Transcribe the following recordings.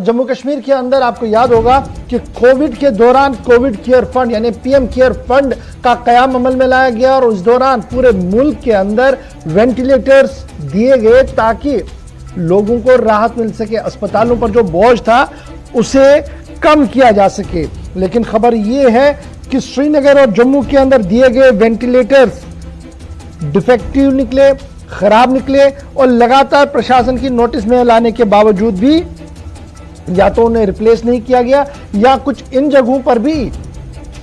जम्मू कश्मीर के अंदर आपको याद होगा कि कोविड के दौरान कोविड केयर फंड यानी पीएम केयर फंड का कयाम अमल में लाया गया और उस दौरान पूरे मुल्क के अंदर वेंटिलेटर्स दिए गए ताकि लोगों को राहत मिल सके, अस्पतालों पर जो बोझ था उसे कम किया जा सके। लेकिन खबर यह है कि श्रीनगर और जम्मू के अंदर दिए गए वेंटिलेटर्स डिफेक्टिव निकले, खराब निकले और लगातार प्रशासन की नोटिस में लाने के बावजूद भी या तो उन्हें रिप्लेस नहीं किया गया या कुछ इन जगहों पर भी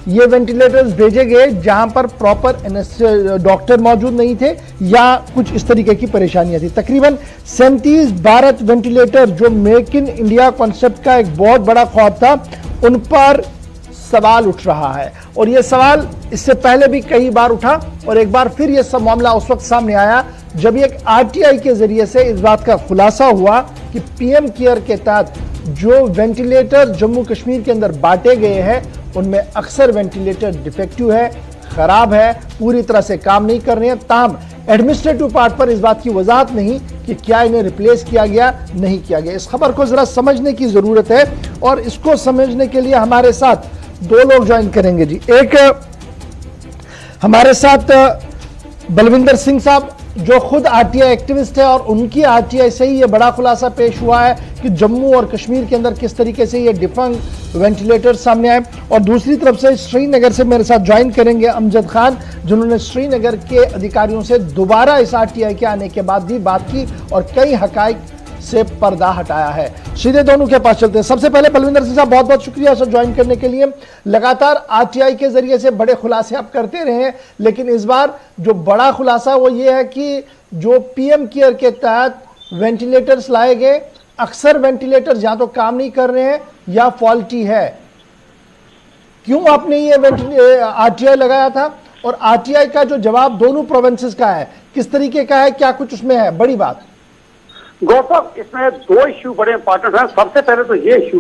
ये वेंटिलेटर्स भेजे गए जहां पर प्रॉपर डॉक्टर मौजूद नहीं थे या कुछ इस तरीके की परेशानियां थी। तकरीबन 37 भारत वेंटिलेटर जो मेक इन इंडिया कॉन्सेप्ट का एक बहुत बड़ा ख्वाब था, उन पर सवाल उठ रहा है और यह सवाल इससे पहले भी कई बार उठा और एक बार फिर यह सब मामला उस वक्त सामने आया जब एक आरटीआई के जरिए से इस बात का खुलासा हुआ कि पीएम केयर के तहत जो वेंटिलेटर जम्मू कश्मीर के अंदर बांटे गए हैं उनमें अक्सर वेंटिलेटर डिफेक्टिव है, खराब है, पूरी तरह से काम नहीं कर रहे हैं। ताहम एडमिनिस्ट्रेटिव पार्ट पर इस बात की वजाहत नहीं कि क्या इन्हें रिप्लेस किया गया, नहीं किया गया। इस खबर को जरा समझने की जरूरत है और इसको समझने के लिए हमारे साथ दो लोग ज्वाइन करेंगे जी। एक हमारे साथ बलविंदर सिंह साहब जो खुद आरटीआई एक्टिविस्ट है और उनकी आरटीआई से ही ये बड़ा खुलासा पेश हुआ है कि जम्मू और कश्मीर के अंदर किस तरीके से ये डिफंक्ट वेंटिलेटर सामने आए। और दूसरी तरफ से श्रीनगर से मेरे साथ ज्वाइन करेंगे अमजद खान, जिन्होंने श्रीनगर के अधिकारियों से दोबारा इस आरटीआई के आने के बाद भी बात की और कई हकाइक से पर्दा हटाया है। सीधे दोनों के पास चलते हैं। सबसे पहले बलविंदर सिंह साहब बहुत बहुत शुक्रिया सर ज्वाइन करने के लिए। लगातार आरटीआई के जरिए से बड़े खुलासे आप करते रहे हैं, लेकिन इस बार जो बड़ा खुलासा वो ये है कि जो पीएम केयर के तहत वेंटिलेटर्स लाए गए, अक्सर वेंटिलेटर या तो काम नहीं कर रहे हैं या फॉल्टी है। क्यों आपने ये आरटीआई लगाया था और आरटीआई का जो जवाब दोनों प्रोविंसेस का है किस तरीके का है, क्या कुछ उसमें है? बड़ी बात गौरव, इसमें दो इश्यू बड़े इंपॉर्टेंट हैं। सबसे पहले तो ये इश्यू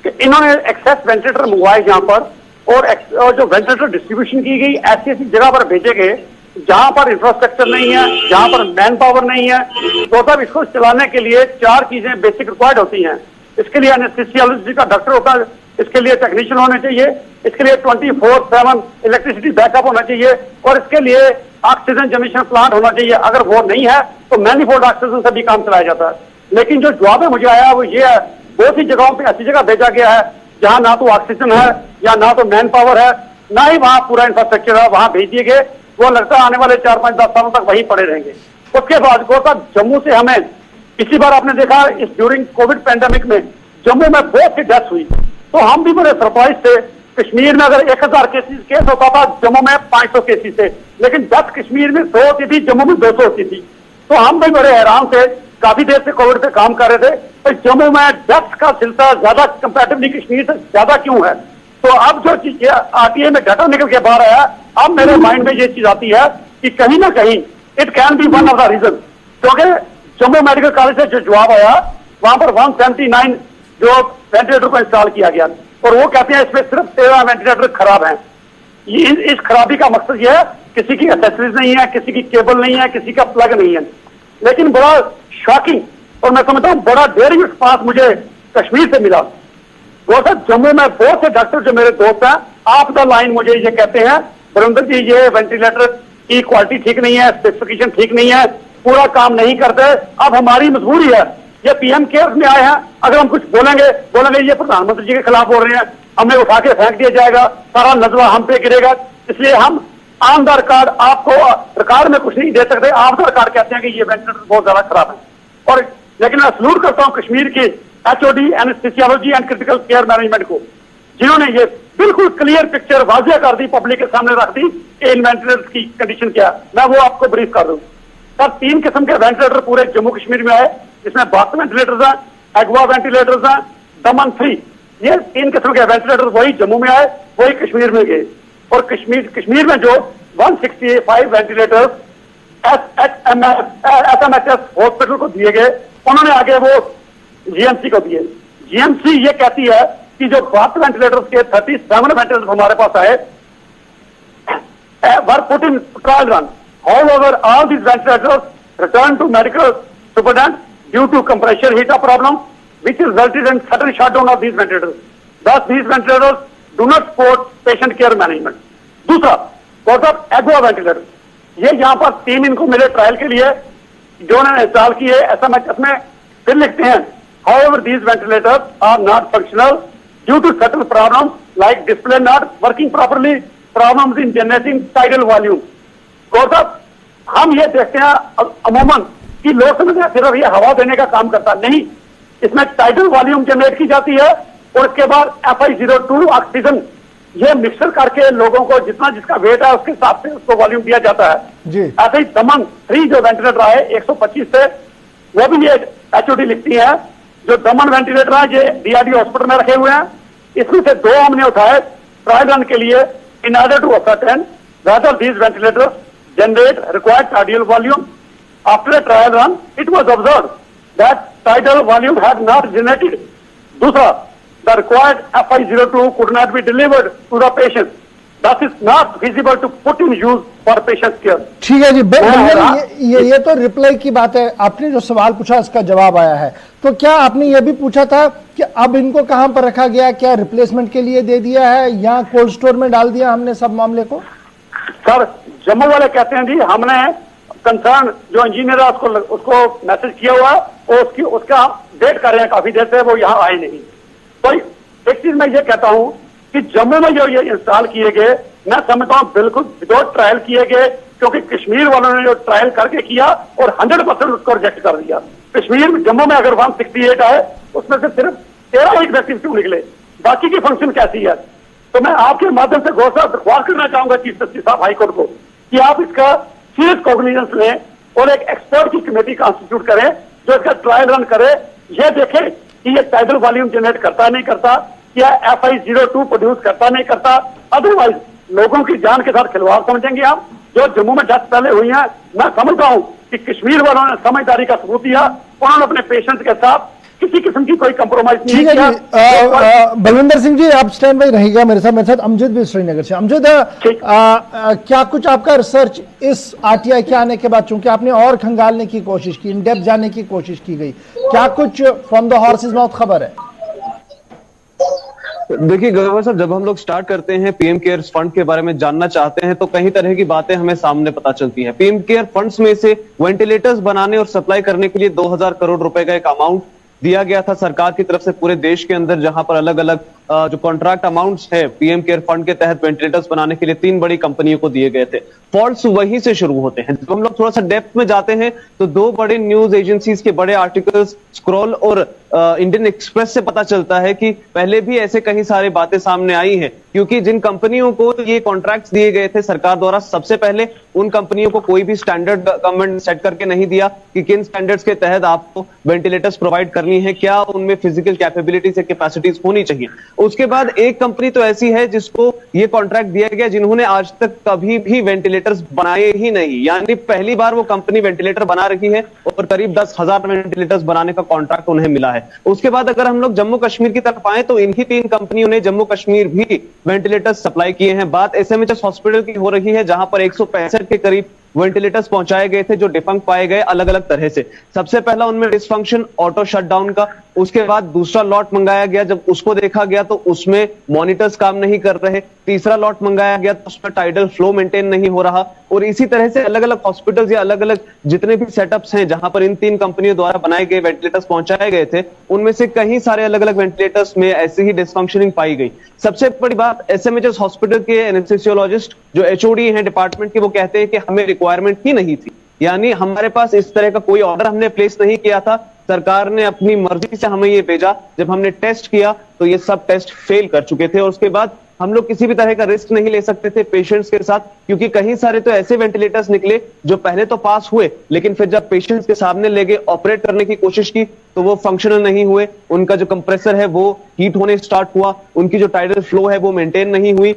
कि इन्होंने एक्सेस वेंटिलेटर मंगवाए यहाँ पर और जो वेंटिलेटर डिस्ट्रीब्यूशन की गई ऐसी ऐसी जगह पर भेजे गए जहां पर इंफ्रास्ट्रक्चर नहीं है, जहां पर मैन पावर नहीं है। तो तब इसको चलाने के लिए चार चीजें बेसिक रिक्वायर्ड होती हैं। इसके लिए एनेस्थीसियोलॉजी का डॉक्टर होता है, इसके लिए टेक्नीशियन होने चाहिए, इसके लिए 24/7 इलेक्ट्रिसिटी बैकअप होना चाहिए और इसके लिए ऑक्सीजन जनरेशन प्लांट होना चाहिए। अगर वो नहीं है तो मैनिफोल्ड ऑक्सीजन से भी काम चलाया जाता है। लेकिन जो जवाब है मुझे आया वो ये है, बहुत सी जगहों पे ऐसी जगह भेजा गया है जहां ना तो ऑक्सीजन है या ना तो मैन पावर है, ना ही वहां पूरा इंफ्रास्ट्रक्चर है। वहां भेज दिए गए, वो लगता है आने वाले 4-5-10 सालों तक वहीं पड़े रहेंगे। उसके बाद जम्मू से हमें इसी बार आपने देखा इस ड्यूरिंग कोविड पैंडेमिक में जम्मू में बहुत सी डेथ हुई, तो हम भी बड़े सरप्राइज थे। कश्मीर में अगर 1000 केस होता था, जम्मू में 500 केसेस थे, लेकिन डेथ कश्मीर में 100 होती थी, जम्मू में 200 होती थी। तो हम भी बड़े हैरान थे, काफी देर से कोविड पे काम कर रहे थे, तो जम्मू में डेथ का सिलसिला ज्यादा कंपैरेटिवली कश्मीर से ज्यादा क्यों है। तो अब जो चीज आरटीआई में डाटा निकल के बाहर आया, अब मेरे माइंड में ये चीज आती है कि कहीं ना कहीं it can be one of the reason, क्योंकि जम्मू मेडिकल कॉलेज से जो जवाब आया वहां पर 179 जो वेंटिलेटर को इंस्टॉल किया गया और वो कहते हैं इसमें सिर्फ 13 वेंटिलेटर खराब हैं। इस खराबी का मकसद यह है किसी की एक्सेसरीज नहीं है, किसी की केबल नहीं है, किसी का प्लग नहीं है। लेकिन बड़ा शॉकिंग और मैं समझता हूँ बड़ा डेयरिंग रिस्पांस मुझे कश्मीर से मिला। वो सर जम्मू में बहुत से डॉक्टर जो मेरे दोस्त हैं आप द लाइन मुझे ये कहते हैं, बलविंदर जी ये वेंटिलेटर की क्वालिटी ठीक नहीं है, स्पेसिफिकेशन ठीक नहीं है, पूरा काम नहीं करते। अब हमारी मजबूरी है, ये पीएम केयर में आए हैं, अगर हम कुछ बोलेंगे ये प्रधानमंत्री जी के खिलाफ बोल रहे हैं, हमें उठा के फेंक दिया जाएगा, सारा नजवा हम पे गिरेगा। इसलिए हम ऑन द रिकॉर्ड आपको रिकॉर्ड में कुछ नहीं दे सकते। आप द रिकॉर्ड कहते हैं कि ये वेंटिलेटर बहुत ज्यादा खराब है। और लेकिन मैं सलूट करता हूँ कश्मीर की HOD anaesthesiology and critical care management को, जिन्होंने ये बिल्कुल क्लियर पिक्चर वाजिया कर दी, पब्लिक के सामने रख दी कि इन वेंटिलेटर की कंडीशन क्या है। मैं वो आपको ब्रीफ कर दूं। सर 3 किस्म के वेंटिलेटर पूरे जम्मू कश्मीर में आए, जिसमें बाथ वेंटिलेटर्स हैं, एग्वा वेंटिलेटर्स हैं, दमन 3। ये 3 किस्म के वेंटिलेटर वही जम्मू में आए, वही कश्मीर में गए। और कश्मीर में जो 165 वेंटिलेटर्स एसएमएचएस हॉस्पिटल को दिए गए, उन्होंने आगे वो जीएमसी को दिए। जीएमसी ये कहती है कि जो बाथ वेंटिलेटर्स के 37 वेंटिलेटर्स हमारे पास आए वर put in trial run, however all these ventilators returned to medical superintendent due to compression heat problem which resulted in sudden shutdown of these ventilators. Thus, these ventilators do not support patient care management. दूसरा, cause of एग्वा ventilator, ये यहाँ पर 3 इनको मिले trial के लिए जो उन्होंने इंस्टॉल किए, एसएमएचएस में फिर लिखते हैं, however these ventilators are not functional due to certain problems like display not working properly, problems in generating tidal volume. Cause of, हम ये देखते हैं अमूमन कि लोग समझते हैं सिर्फ ये हवा देने का काम करता नहीं, इसमें टाइडल वॉल्यूम जनरेट की जाती है और उसके बाद FiO2 ऑक्सीजन ये मिक्सर करके लोगों को जितना जिसका वेट है उसके हिसाब से उसको वॉल्यूम दिया जाता है जी। ऐसे ही दमन 3 जो वेंटिलेटर आए 125 से, वो भी ये HOD लिखती है, जो दमन वेंटिलेटर है ये DRD हॉस्पिटल में रखे हुए हैं, इसमें से 2 हमने उठाए ट्रायल रन के लिए in order to ascertain whether these ventilators generate required tidal volume. After a trial run, it was observed that tidal volume had not generated. दूसरा, the required FiO2 could not be delivered to the patient. Thus, it's not feasible to put in use for patient care. ठीक है जी, ये तो reply की बात है। आपने जो सवाल पूछा इसका जवाब आया है, तो क्या आपने ये भी पूछा था कि अब इनको कहां पर रखा गया, क्या रिप्लेसमेंट के लिए दे दिया है या कोल्ड स्टोर में डाल दिया हमने सब मामले को? सर, जम्मू वाले कहते हैं जी हमने कंसर्न जो इंजीनियर है उसको मैसेज किया हुआ और उसका वेट कर रहे हैं काफी देर से, वो यहाँ आए नहीं। तो एक चीज मैं ये कहता हूँ कि जम्मू में जो ये इंस्टॉल किए गए, मैं समझता हूँ बिल्कुल विदाउट ट्रायल किए गए, क्योंकि कश्मीर वालों ने जो ट्रायल करके किया और 100% उसको रिजेक्ट कर दिया। कश्मीर में जम्मू में अगर 168 आए उसमें से सिर्फ 13 इफेक्टिव क्यों निकले, बाकी की फंक्शन कैसी है? तो मैं आपके माध्यम से दरख्वास्त करना चाहूंगा चीफ जस्टिस साहब हाईकोर्ट को कि आप इसका सीरियस कॉग्निजेंस लें और एक एक्सपर्ट की कमेटी कॉन्स्टिट्यूट करें जो इसका ट्रायल रन करे, ये देखे कि ये टाइडल वॉल्यूम जनरेट करता नहीं करता, क्या FiO2 प्रोड्यूस करता नहीं करता। अदरवाइज लोगों की जान के साथ खिलवाड़ समझेंगे आप। जो जम्मू में डेथ पहले हुई है, मैं समझता हूं कि कश्मीर वालों ने समझदारी का सबूत दिया, उन्होंने अपने पेशेंट के साथ किसी किस्म की कोई कंप्रोमाइज नहीं किया। बलविंदर सिंह जी, आप स्टैंड बाई रहिएगा मेरे साथ अमजद भी श्रीनगर से। अमजद, क्या कुछ आपका रिसर्च इस RTI के आने के बाद, चूंकि आपने और खंगालने की कोशिश की, इन डेप्थ जाने की कोशिश की गई, क्या कुछ फ्रॉम द हॉर्सेज माउथ खबर है? देखिए गवर्नर साहब, जब हम लोग स्टार्ट करते हैं PM केयर फंड के बारे में जानना चाहते हैं तो कई तरह की बातें हमें सामने पता चलती हैं। PM केयर फंड्स में से वेंटिलेटर्स बनाने और सप्लाई करने के लिए 2000 करोड़ रुपए का एक अमाउंट दिया गया था सरकार की तरफ से पूरे देश के अंदर, जहां पर अलग अलग जो कॉन्ट्रैक्ट अमाउंट्स है PM केयर फंड के तहत वेंटिलेटर्स बनाने के लिए 3 बड़ी कंपनियों को दिए गए थे। फॉल्ट्स वहीं से शुरू होते हैं। जब हम लोग थोड़ा सा डेप्थ में जाते हैं तो 2 बड़े न्यूज एजेंसीज के बड़े आर्टिकल्स स्क्रॉल और इंडियन एक्सप्रेस से पता चलता है कि पहले भी ऐसे कई सारी बातें सामने आई हैं, क्योंकि जिन कंपनियों को ये कॉन्ट्रैक्ट्स दिए गए थे सरकार द्वारा, सबसे पहले उन कंपनियों को कोई भी स्टैंडर्ड गवर्नमेंट सेट करके नहीं दिया कि किन स्टैंडर्ड्स के तहत आपको वेंटिलेटर्स प्रोवाइड करनी है, क्या उनमें फिजिकल कैपेबिलिटीज या कैपेसिटीज होनी चाहिए। उसके बाद एक कंपनी तो ऐसी है जिसको ये कॉन्ट्रैक्ट दिया गया जिन्होंने आज तक कभी भी वेंटिलेटर्स बनाए ही नहीं, यानी पहली बार वो कंपनी वेंटिलेटर बना रही है और करीब 10,000 वेंटिलेटर्स बनाने का कॉन्ट्रैक्ट उन्हें मिला है। उसके बाद अगर हम लोग जम्मू कश्मीर की तरफ आए तो इन्हीं 3 कंपनियों ने जम्मू कश्मीर भी वेंटिलेटर्स सप्लाई किए हैं। बात SMHS हॉस्पिटल की हो रही है, जहां पर 165 के करीब वेंटिलेटर्स पहुंचाए गए थे जो डिफंक्ट पाए गए अलग अलग तरह से। सबसे पहला उनमें डिसफंक्शन ऑटो शटडाउन का, उसके बाद दूसरा लॉट मंगाया गया, जब उसको देखा गया तो उसमें मॉनिटर्स काम नहीं कर रहे, तीसरा लॉट मंगाया गया तो उसमें टाइडल फ्लो मेंटेन नहीं हो रहा, और इसी तरह से अलग अलग हॉस्पिटल्स या अलग अलग जितने भी सेटअप्स हैं जहां पर इन 3 कंपनियों द्वारा बनाए गए वेंटिलेटर्स पहुंचाए गए थे, उनमें से कई सारे अलग अलग वेंटिलेटर्स में ऐसी ही डिसफंक्शनिंग पाई गई। सबसे बड़ी बात, SMHS हॉस्पिटल के एनेस्थेसियोलॉजिस्ट जो HOD हैं डिपार्टमेंट के, वो कहते हैं कि हमें रिक्वायरमेंट ही नहीं थी, यानी हमारे पास इस तरह का कोई ऑर्डर हमने प्लेस नहीं किया था, सरकार ने अपनी मर्जी से हमें ये भेजा। जब हमने टेस्ट किया तो ये सब टेस्ट फेल कर चुके थे और उसके बाद हम लोग किसी भी तरह का रिस्क नहीं ले सकते थे पेशेंट्स के साथ, क्योंकि कहीं सारे तो ऐसे वेंटिलेटर्स निकले जो पहले तो पास हुए लेकिन फिर जब पेशेंट्स के सामने ले गए ऑपरेट करने की कोशिश की तो वो फंक्शनल नहीं हुए, उनका जो कंप्रेसर है वो हीट होने स्टार्ट हुआ, उनकी जो टाइडल फ्लो है वो मेंटेन नहीं हुई।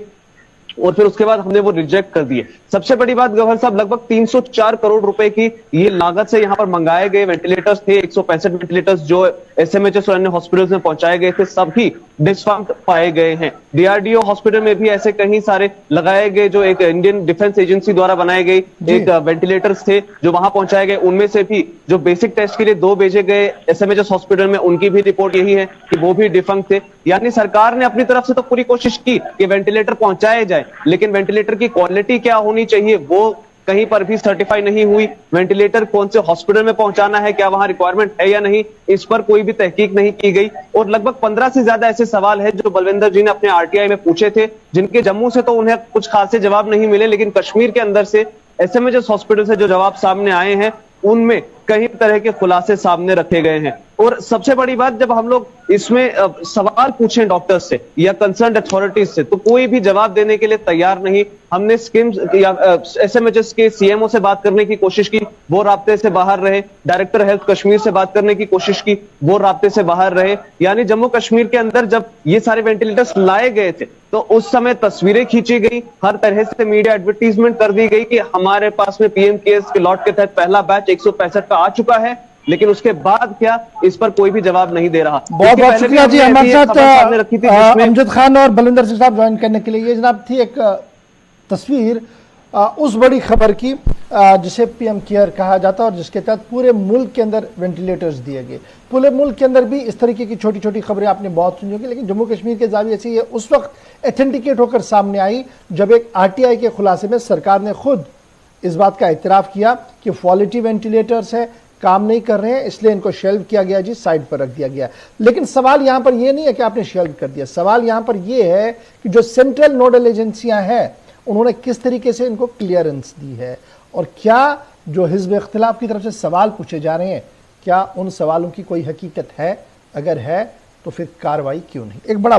और फिर उसके बाद हमने वो रिजेक्ट कर दिए। सबसे बड़ी बात गवर्नर साहब, लगभग 304 करोड़ रुपए की ये लागत से यहाँ पर मंगाए गए वेंटिलेटर्स थे। 165 वेंटिलेटर्स जो एसएमएचएस और अन्य हॉस्पिटल्स में पहुंचाए गए थे, सभी डिस्फंक्ट पाए गए हैं। डीआरडीओ हॉस्पिटल में भी ऐसे कहीं सारे लगाए गए, जो एक इंडियन डिफेंस एजेंसी द्वारा बनाए गए एक वेंटिलेटर्स थे जो वहां पहुंचाए गए, उनमें से भी जो बेसिक टेस्ट के लिए 2 भेजे गए एसएमएचएस हॉस्पिटल में, उनकी भी रिपोर्ट यही है कि वो भी डिफंक्ट थे। यानी सरकार ने अपनी तरफ से तो पूरी कोशिश की कि वेंटिलेटर पहुंचाए जाए, लेकिन वेंटिलेटर की क्वालिटी क्या होनी चाहिए वो कहीं पर भी सर्टिफाई नहीं हुई। वेंटिलेटर कौन से हॉस्पिटल में पहुंचाना है, क्या वहां रिक्वायरमेंट है या नहीं, इस पर कोई भी तहकीक नहीं की गई। और लगभग 15 से ज्यादा ऐसे सवाल है जो बलविंदर जी ने अपने आरटीआई में पूछे थे, जिनके जम्मू से तो उन्हें कुछ खासे जवाब नहीं मिले, लेकिन कश्मीर के अंदर से एसएमएचएस हॉस्पिटल से जो जवाब सामने आए हैं उनमें कई तरह के खुलासे सामने रखे गए हैं। और सबसे बड़ी बात, जब हम लोग इसमें सवाल पूछें डॉक्टर्स से या कंसर्न अथॉरिटीज से, तो कोई भी जवाब देने के लिए तैयार नहीं। हमने स्किम्स या एसएमएचएस के सीएमओ से बात करने की कोशिश की, वो राब्ते से बाहर रहे। डायरेक्टर हेल्थ कश्मीर से बात करने की कोशिश की, वो राब्ते से बाहर रहे। यानी जम्मू कश्मीर के अंदर जब ये सारे वेंटिलेटर्स लाए गए थे तो उस समय तस्वीरें खींची गई, हर तरह से मीडिया एडवर्टीजमेंट कर दी गई कि हमारे पास में पीएम केयर्स के लॉट के तहत पहला बैच 165 का आ चुका है, लेकिन उसके बाद क्या, इस पर कोई भी जवाब नहीं दे रहा। बहुत बहुत शुक्रिया जी, हमारे साथ रखी थी अमजद खान और बलविंदर सिंह साहब ज्वाइन करने के लिए। ये जनाब थी एक तस्वीर उस बड़ी खबर की जिसे पीएम केयर कहा जाता है और जिसके तहत पूरे मुल्क के अंदर वेंटिलेटर्स दिए गए। पूरे मुल्क के अंदर भी इस तरीके की छोटी छोटी खबरें आपने बहुत सुनी होगी, लेकिन जम्मू कश्मीर के जाविये से ये उस वक्त एथेंटिकेट होकर सामने आई जब एक आरटीआई के खुलासे में सरकार ने खुद इस बात का इतराफ किया कि फॉलिटी वेंटिलेटर्स है, काम नहीं कर रहे हैं, इसलिए इनको शेल्व किया गया जी, साइड पर रख दिया गया। लेकिन सवाल यहां पर यह नहीं है कि आपने शेल्व कर दिया, सवाल यहां पर यह है कि जो सेंट्रल नोडल एजेंसियां हैं उन्होंने किस तरीके से इनको क्लियरेंस दी है, और क्या जो हिज़्ब इख्तिलाफ की तरफ से सवाल पूछे जा रहे हैं, क्या उन सवालों की कोई हकीकत है? अगर है तो फिर कार्रवाई क्यों नहीं? एक बड़ा